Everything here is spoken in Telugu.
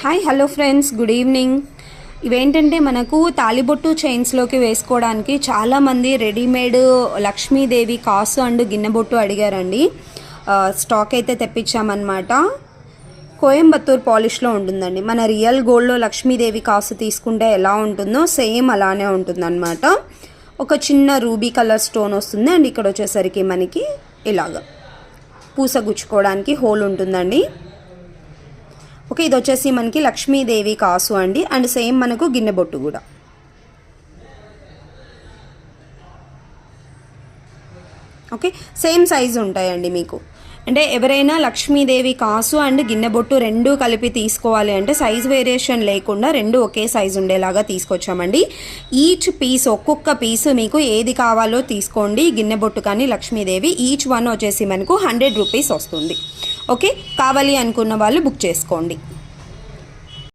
Hi hello friends, good evening. ఇవేంటంటే మనకు తాలిబొట్టు చైన్స్లోకి వేసుకోవడానికి చాలామంది రెడీమేడ్ లక్ష్మీదేవి కాసు అండ్ గిన్నెబొట్టు అడిగారండి. స్టాక్ అయితే తెప్పించామన్నమాట. కోయంబత్తూర్ పాలిష్లో ఉంటుందండి. మన రియల్ గోల్డ్లో లక్ష్మీదేవి కాసు తీసుకుంటే ఎలా ఉంటుందో సేమ్ అలానే ఉంటుందన్నమాట. ఒక చిన్న రూబీ కలర్ స్టోన్ వస్తుంది అండ్ ఇక్కడ వచ్చేసరికి మనకి ఇలాగ పూస గుచ్చుకోవడానికి హోల్ ఉంటుందండి. ఓకే, ఇది వచ్చేసి మనకి లక్ష్మీదేవి కాసు అండి. అండ్ సేమ్ మనకు గిన్నె బొట్టు కూడా. ఓకే, సేమ్ సైజు ఉంటాయండి మీకు. అంటే ఎవరైనా లక్ష్మీదేవి కాసు అండ్ గిన్నె బొట్టు రెండు కలిపి తీసుకోవాలి అంటే సైజ్ వేరియేషన్ లేకుండా రెండు ఒకే సైజు ఉండేలాగా తీసుకొచ్చామండి. ఈచ్ పీస్, ఒక్కొక్క పీసు మీకు ఏది కావాలో తీసుకోండి. గిన్నె బొట్టు కానీ లక్ష్మీదేవి ఈచ్ వన్ వచ్చేసి మనకు 100 రూపీస్ వస్తుంది. ఓకే, కావాలి అనుకున్న వాళ్ళు బుక్ చేసుకోండి.